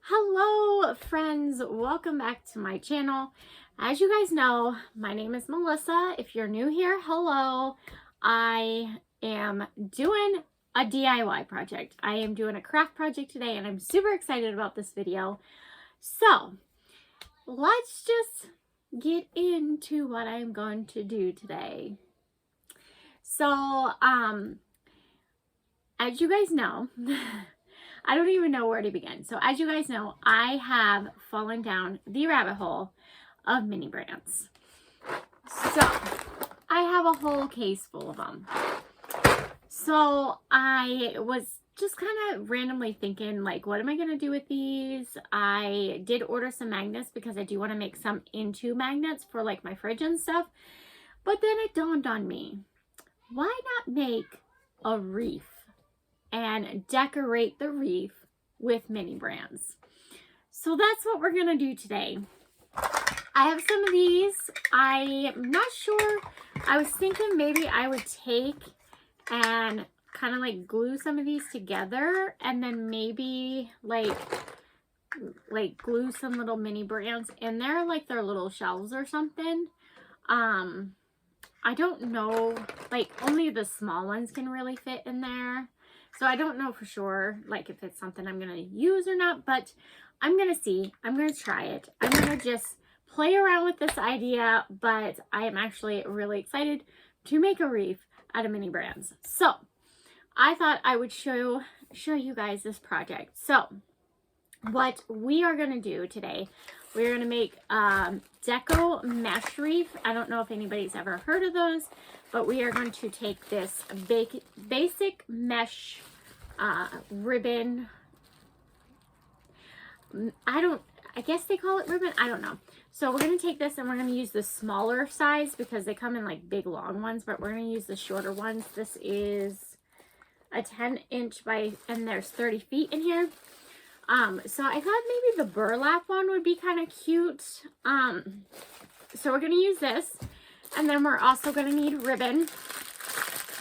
Hello friends, welcome back to my channel. As you guys know, my name is Melissa. If you're new here, hello. I am doing a DIY project. I am doing a craft project today and I'm super excited about this video. So let's just get into what I'm going to do today. So as you guys know, I don't even know where to begin. So as you guys know, I have fallen down the rabbit hole of mini brands. So I have a whole case full of them. So I was just kind of randomly thinking, like, what am I going to do with these? I did order some magnets because I do want to make some into magnets for like my fridge and stuff. But then it dawned on me, why not make a wreath and decorate the wreath with mini brands? So that's what we're gonna do today. I have some of these. I'm not sure. I was thinking maybe I would take and kind of like glue some of these together and then maybe like glue some little mini brands in there, like their little shelves or something. I don't know, like only the small ones can really fit in there. So I don't know for sure, like if it's something I'm going to use or not, but I'm going to see. I'm going to try it. I'm going to just play around with this idea, but I am actually really excited to make a wreath out of mini brands. So I thought I would show you guys this project. So what we are going to do today, we're going to make deco mesh wreath. I don't know if anybody's ever heard of those, but we are going to take this basic mesh ribbon. I guess they call it ribbon. I don't know. So we're going to take this and we're going to use the smaller size because they come in like big long ones, but we're going to use the shorter ones. This is a 10-inch and there's 30 feet in here. So I thought maybe the burlap one would be kind of cute. So we're going to use this, and then we're also going to need ribbon.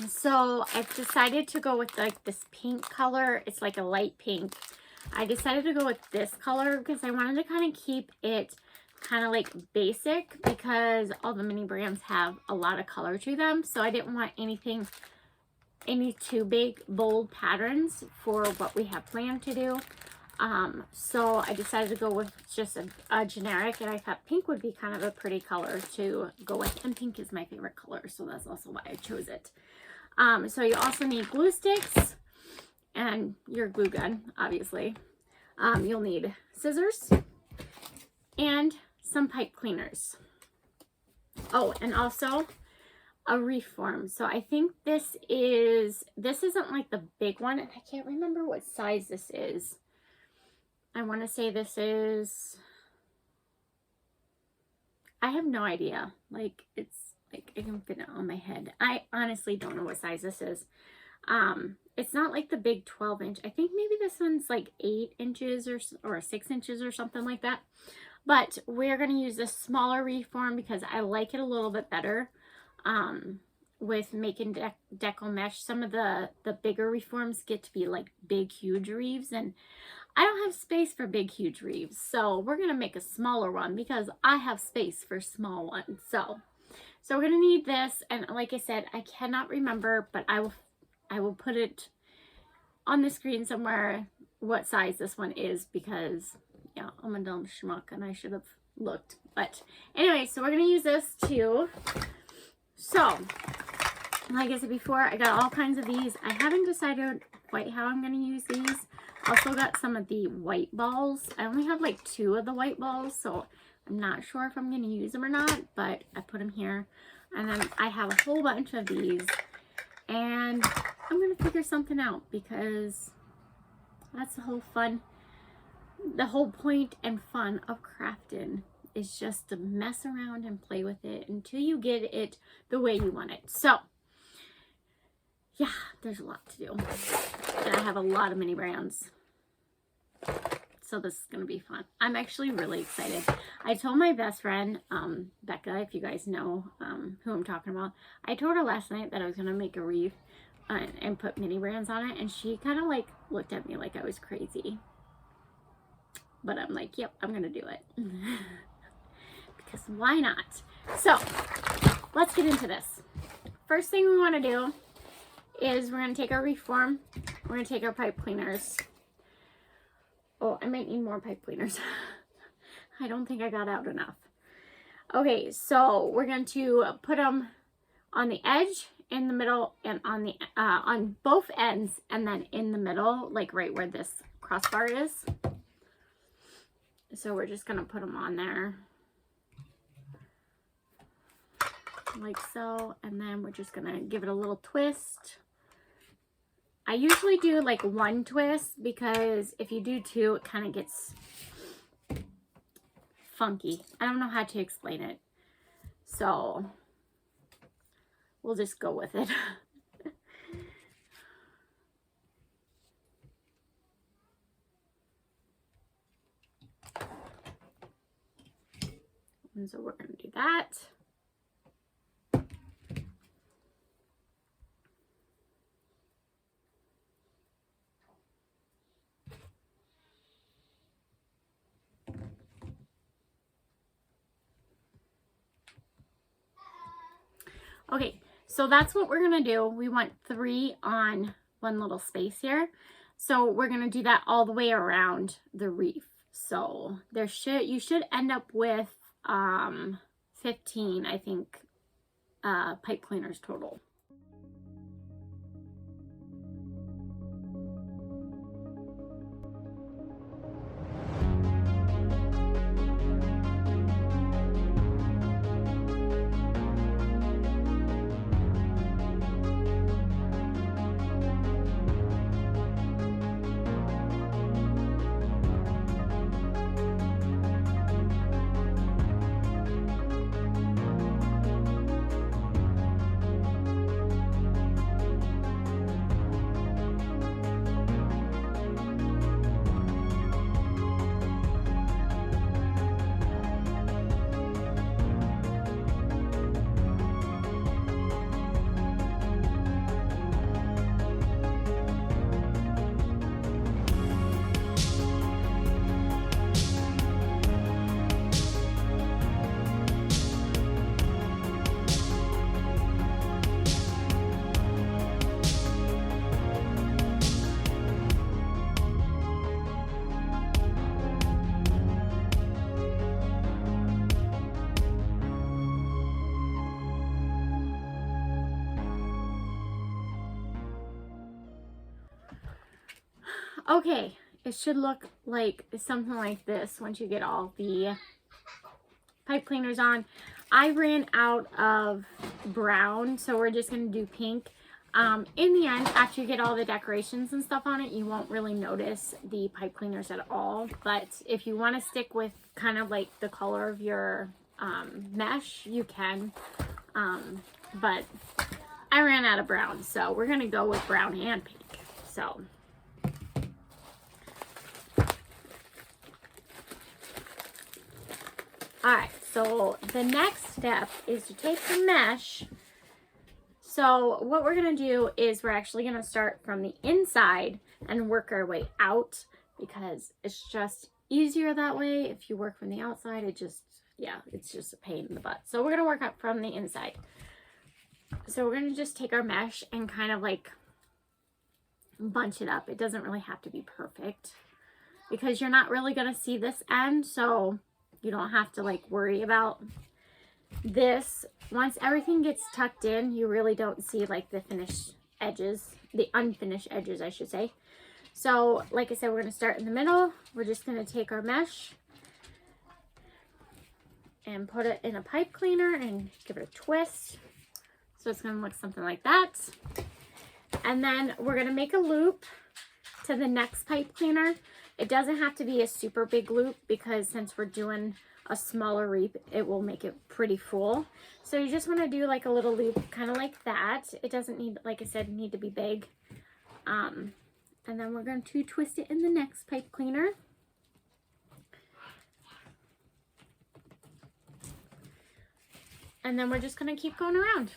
So I've decided to go with like this pink color. It's like a light pink. I decided to go with this color because I wanted to kind of keep it kind of like basic because all the mini brands have a lot of color to them. So I didn't want any too big, bold patterns for what we have planned to do. So I decided to go with just a generic, and I thought pink would be kind of a pretty color to go with, and pink is my favorite color, so that's also why I chose it. So you also need glue sticks and your glue gun, obviously. You'll need scissors and some pipe cleaners. Oh, and also a wreath form. So I think this isn't like the big one, and I can't remember what size this is. I want to say this is, I have no idea. Like, it's like, I can fit it on my head. I honestly don't know what size this is. It's not like the big 12-inch. I think maybe this one's like 8 inches or 6 inches or something like that. But we're going to use this smaller wreath form because I like it a little bit better. With making deco mesh, some of the bigger reforms get to be like big, huge wreaths, and I don't have space for big, huge wreaths. So we're going to make a smaller one because I have space for small ones. So we're going to need this. And like I said, I cannot remember, but I will put it on the screen somewhere what size this one is because, yeah, I'm a dumb schmuck and I should have looked. But anyway, so we're going to use this too. So like I said before, I got all kinds of these. I haven't decided quite how I'm going to use these. Also got some of the white balls. I only have like 2 of the white balls, so I'm not sure if I'm going to use them or not, but I put them here. And then I have a whole bunch of these, and I'm going to figure something out because that's the whole fun. The whole point and fun of crafting is just to mess around and play with it until you get it the way you want it. So yeah, there's a lot to do. And I have a lot of mini brands. So this is going to be fun. I'm actually really excited. I told my best friend, Becca, if you guys know who I'm talking about, I told her last night that I was going to make a wreath and put mini brands on it. And she kind of like looked at me like I was crazy. but I'm like, yep, I'm gonna do it. Because why not? So let's get into this. First thing we want to do is we're going to take our reform. We're going to take our pipe cleaners. Oh, I might need more pipe cleaners. I don't think I got out enough. Okay, so we're going to put them on the edge, in the middle, and on both ends, and then in the middle, like right where this crossbar is. So we're just going to put them on there. Like so, and then we're just gonna give it a little twist. I usually do like one twist because if you do two, it kind of gets funky. I don't know how to explain it, so we'll just go with it. And so we're gonna do that. Okay, so that's what we're gonna do. We want 3 on one little space here. So we're gonna do that all the way around the reef. So you should end up with 15, I think, pipe cleaners total. Okay, it should look like something like this once you get all the pipe cleaners on. I ran out of brown, so we're just going to do pink. In the end, after you get all the decorations and stuff on it, you won't really notice the pipe cleaners at all. But if you want to stick with kind of like the color of your mesh, you can. But I ran out of brown, so we're going to go with brown and pink. So alright, so the next step is to take the mesh. So what we're going to do is we're actually going to start from the inside and work our way out, because it's just easier that way. If you work from the outside, it's just a pain in the butt. So we're going to work up from the inside. So we're going to just take our mesh and kind of like bunch it up. It doesn't really have to be perfect because you're not really going to see this end, so you don't have to like worry about this. Once everything gets tucked in, you really don't see like the finished edges, the unfinished edges, I should say. So like I said, we're going to start in the middle. We're just going to take our mesh and put it in a pipe cleaner and give it a twist. So it's going to look something like that. And then we're going to make a loop to the next pipe cleaner. It doesn't have to be a super big loop because since we're doing a smaller reef, it will make it pretty full. So you just want to do like a little loop kind of like that. It doesn't need, like I said, need to be big. And then we're going to twist it in the next pipe cleaner. And then we're just going to keep going around.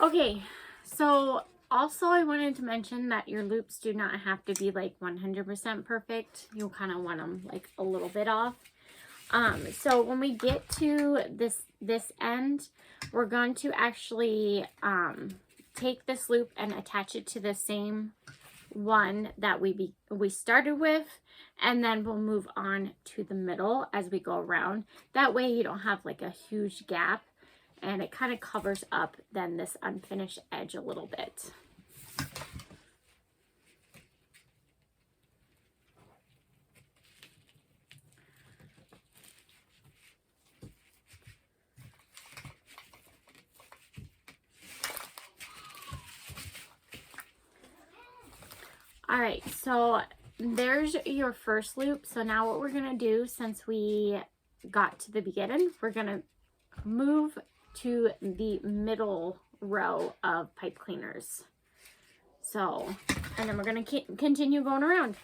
Okay, so also I wanted to mention that your loops do not have to be like 100% perfect. You'll kind of want them like a little bit off. So when we get to this end, we're going to actually take this loop and attach it to the same one that we started with, and then we'll move on to the middle as we go around. That way you don't have like a huge gap, and it kind of covers up then this unfinished edge a little bit. All right, so there's your first loop. So now what we're gonna do, since we got to the beginning, we're gonna move to the middle row of pipe cleaners. So, and then we're gonna continue going around.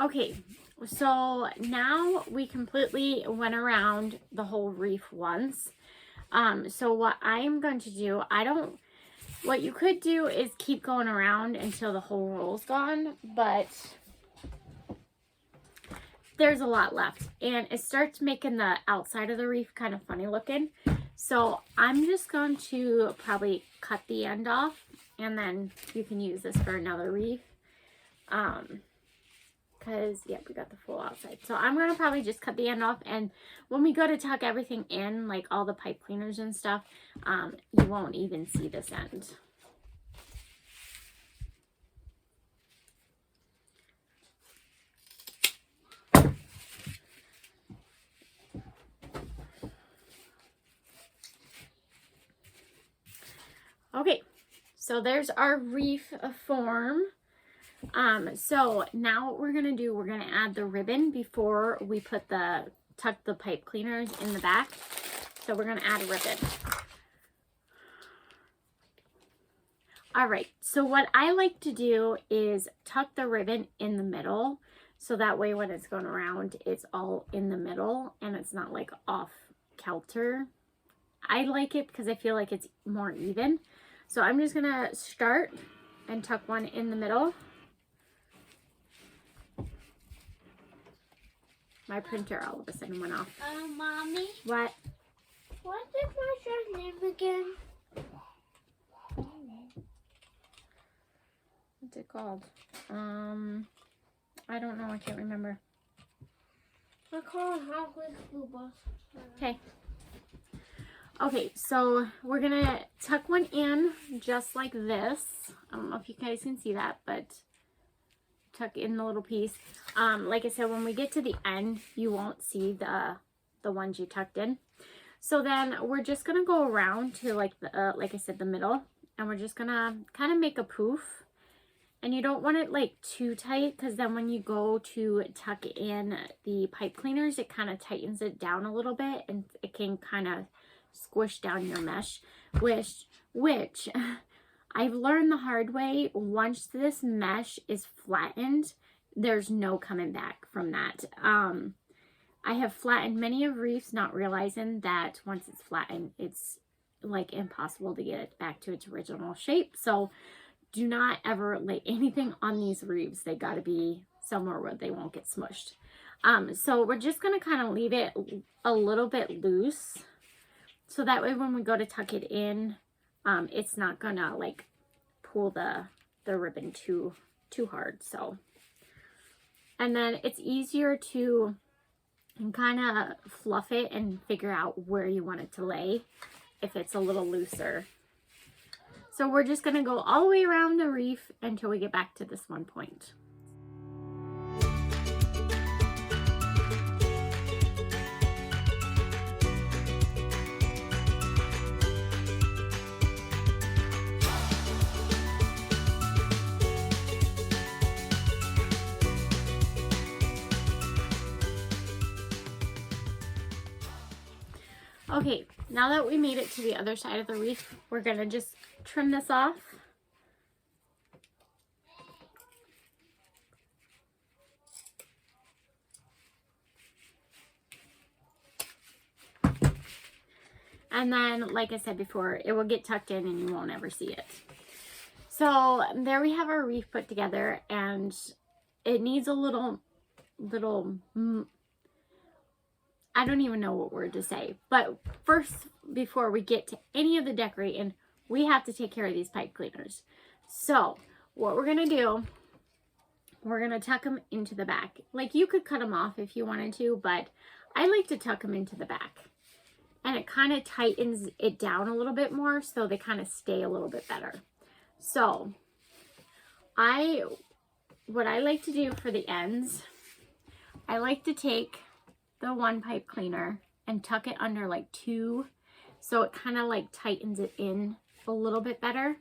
Okay, so now we completely went around the whole reef once. So what I am going to do, what you could do is keep going around until the whole roll's gone, but there's a lot left, and it starts making the outside of the reef kind of funny looking. So I'm just going to probably cut the end off, and then you can use this for another reef. Because, yeah, we got the full outside. So I'm going to probably just cut the end off. And when we go to tuck everything in, like all the pipe cleaners and stuff, you won't even see this end. Okay, so there's our reef form. So now what we're going to do, we're going to add the ribbon before we put tuck the pipe cleaners in the back. So we're going to add a ribbon. All right, so what I like to do is tuck the ribbon in the middle. So that way when it's going around, it's all in the middle and it's not like off kilter. I like it because I feel like it's more even. So I'm just going to start and tuck one in the middle. My printer all of a sudden went off. Mommy? What? What's the printer's name again? What's it called? I don't know. I can't remember. I call it Hot Wheels Blue Bus. Okay. Okay, so we're gonna tuck one in just like this. I don't know if you guys can see that, but tuck in the little piece. Like I said, when we get to the end, you won't see the ones you tucked in. So then we're just gonna go around to like the like I said, the middle, and we're just gonna kind of make a poof. And you don't want it like too tight, because then when you go to tuck in the pipe cleaners, it kind of tightens it down a little bit, and it can kind of squish down your mesh, which I've learned the hard way. Once this mesh is flattened, there's no coming back from that. I have flattened many of reefs, not realizing that once it's flattened, it's like impossible to get it back to its original shape. So do not ever lay anything on these reefs. They got to be somewhere where they won't get smushed. So we're just going to kind of leave it a little bit loose. So that way when we go to tuck it in, it's not gonna like pull the ribbon too hard. So, and then it's easier to kind of fluff it and figure out where you want it to lay if it's a little looser. So we're just gonna go all the way around the wreath until we get back to this one point. Okay, now that we made it to the other side of the wreath, we're gonna just trim this off. And then, like I said before, it will get tucked in and you won't ever see it. So there we have our wreath put together, and it needs a little, I don't even know what word to say. But first, before we get to any of the decorating, we have to take care of these pipe cleaners. So what we're going to do, we're going to tuck them into the back. Like, you could cut them off if you wanted to, but I like to tuck them into the back. And it kind of tightens it down a little bit more, so they kind of stay a little bit better. So what I like to do for the ends, I like to take the one pipe cleaner and tuck it under like two, so it kind of like tightens it in a little bit better.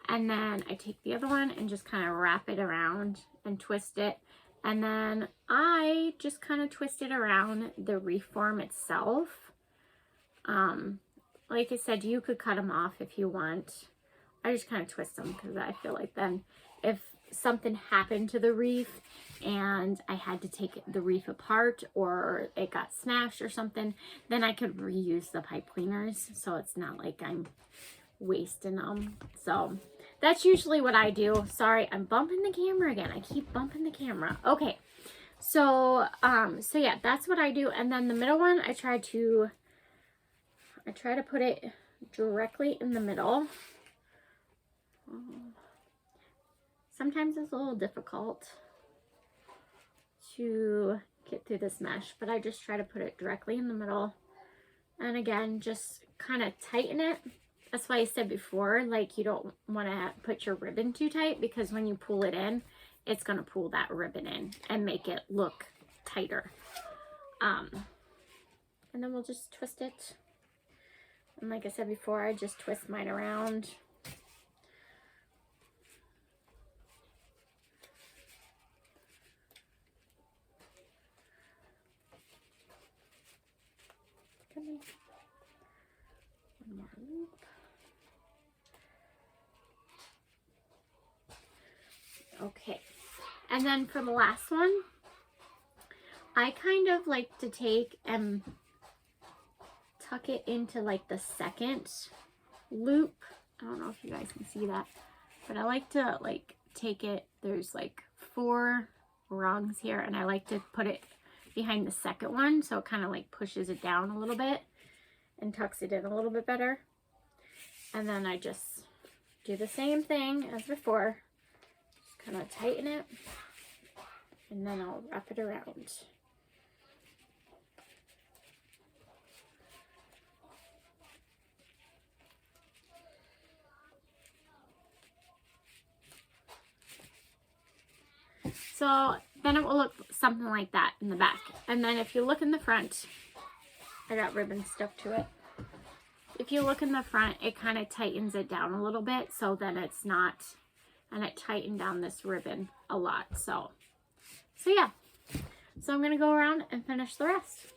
And then I take the other one and just kind of wrap it around and twist it, and then I just kind of twist it around the wreath form itself. Like I said, you could cut them off if you want. I just kind of twist them because I feel like then if something happened to the wreath and I had to take the wreath apart, or it got smashed or something, then I could reuse the pipe cleaners, so it's not like I'm wasting them. So that's usually what I do. Sorry, I'm bumping the camera again. I keep bumping the camera. Okay, so yeah, that's what I do. And then the middle one, I try to put it directly in the middle. Sometimes it's a little difficult to get through this mesh, but I just try to put it directly in the middle. And again, just kind of tighten it. That's why I said before, like, you don't want to put your ribbon too tight, because when you pull it in, it's going to pull that ribbon in and make it look tighter. And then we'll just twist it. And like I said before, I just twist mine around. One more loop. Okay, and then for the last one, I kind of like to take and tuck it into like the second loop. I don't know if you guys can see that, but I like to like take it, there's like 4 rungs here, and I like to put it behind the second one, so it kind of like pushes it down a little bit and tucks it in a little bit better. And then I just do the same thing as before, just kind of tighten it, and then I'll wrap it around. So then it will look something like that in the back. And then if you look in the front, I got ribbon stuck to it. If you look in the front, it kind of tightens it down a little bit, so then it's not, and it tightened down this ribbon a lot. So yeah. So I'm going to go around and finish the rest.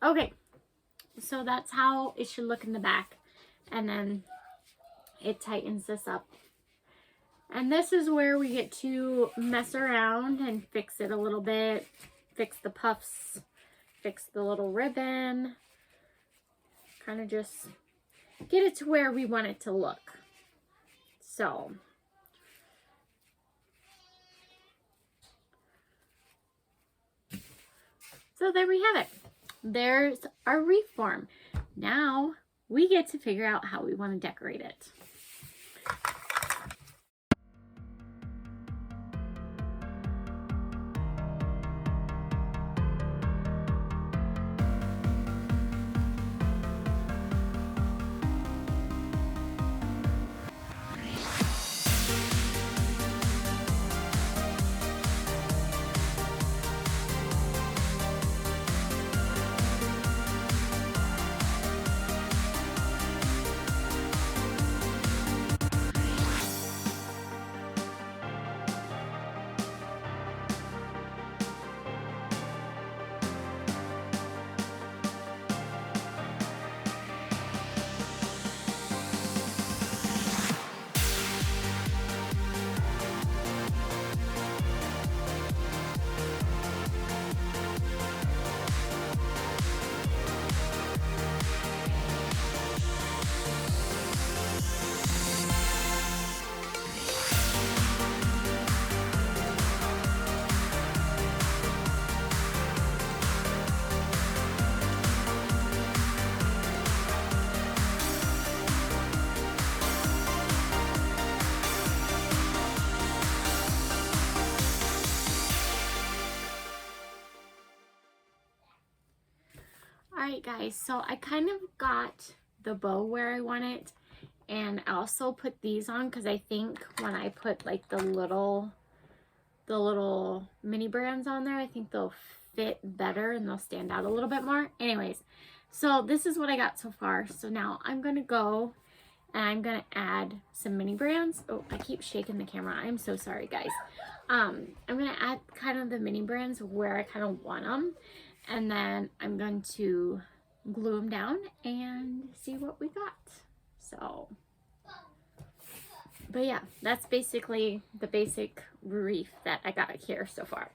Okay, so that's how it should look in the back. And then it tightens this up. And this is where we get to mess around and fix it a little bit. Fix the puffs, fix the little ribbon. Kind of just get it to where we want it to look. So there we have it. There's our wreath form. Now we get to figure out how we want to decorate it. Alright guys, so I kind of got the bow where I want it, and I also put these on because I think when I put like the little mini brands on there, I think they'll fit better and they'll stand out a little bit more. Anyways, so this is what I got so far. So now I'm going to go and I'm going to add some mini brands. Oh, I keep shaking the camera. I'm so sorry guys. I'm going to add kind of the mini brands where I kind of want them. And then I'm going to glue them down and see what we got. So, but yeah, that's basically the basic wreath that I got here so far.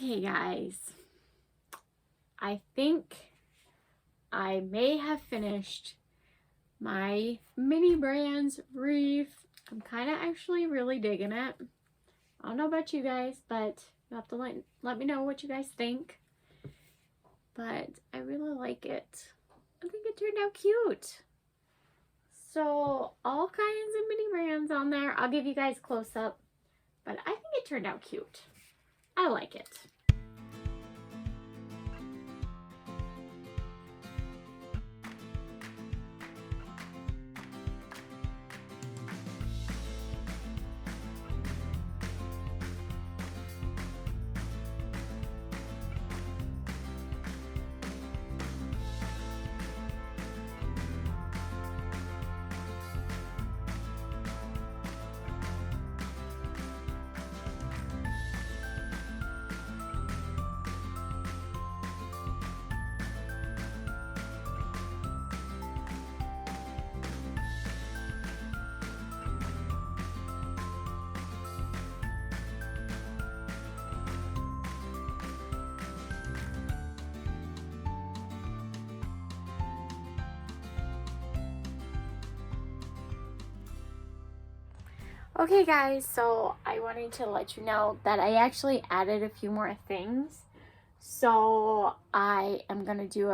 Okay, guys. I think I may have finished my mini brands reef. I'm kind of actually really digging it. I don't know about you guys, but you have to let me know what you guys think. But I really like it. I think it turned out cute. So all kinds of mini brands on there. I'll give you guys a close up, but I think it turned out cute. I like it. Okay guys, so I wanted to let you know that I actually added a few more things. So I am going to do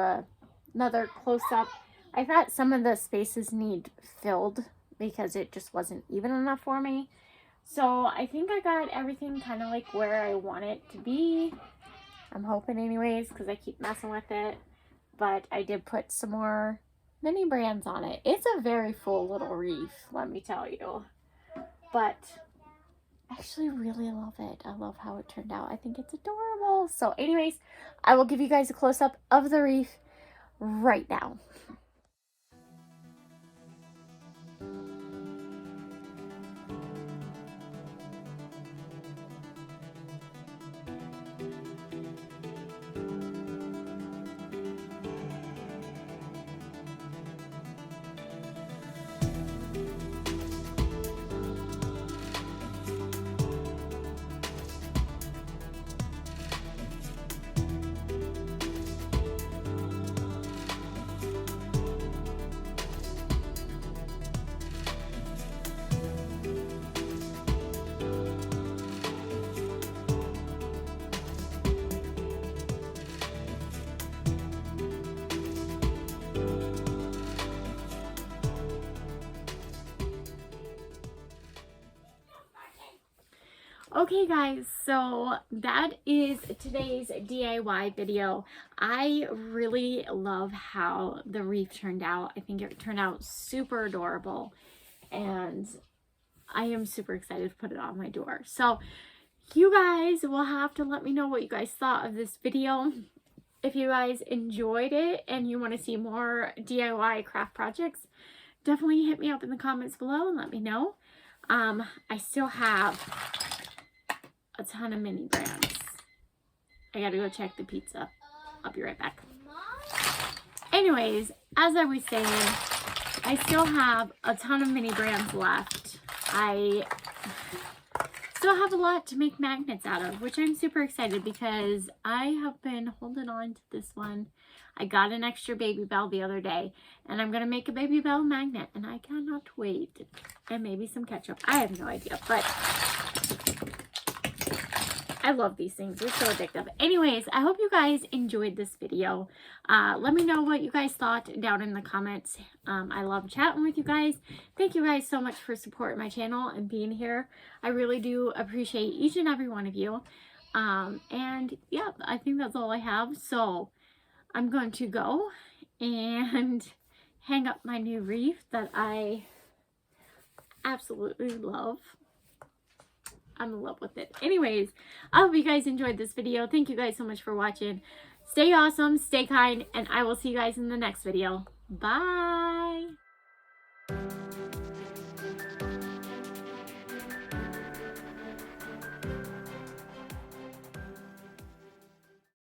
another close-up. I thought some of the spaces need filled because it just wasn't even enough for me. So I think I got everything kind of like where I want it to be. I'm hoping anyways, because I keep messing with it. But I did put some more mini brands on it. It's a very full little reef, let me tell you. But I actually really love it. I love how it turned out. I think it's adorable. So anyways, I will give you guys a close-up of the reef right now. Okay guys, so that is today's DIY video. I really love how the reef turned out. I think it turned out super adorable and I am super excited to put it on my door. So you guys will have to let me know what you guys thought of this video. If you guys enjoyed it and you want to see more DIY craft projects, definitely hit me up in the comments below and let me know. I still have a ton of mini brands. I gotta go check the pizza. I'll be right back. Anyways, as I was saying, I still have a ton of mini brands left. I still have a lot to make magnets out of, which I'm super excited because I have been holding on to this one. I got an extra baby bell the other day and I'm gonna make a baby bell magnet and I cannot wait. And maybe some ketchup. I have no idea, but I love these things. They're so addictive. Anyways, I hope you guys enjoyed this video. Let me know what you guys thought down in the comments. I love chatting with you guys. Thank you guys so much for supporting my channel and being here. I really do appreciate each and every one of you. And yeah, I think that's all I have. So I'm going to go and hang up my new reef that I absolutely love. I'm in love with it. Anyways, I hope you guys enjoyed this video. Thank you guys so much for watching. Stay awesome, stay kind, and I will see you guys in the next video. Bye!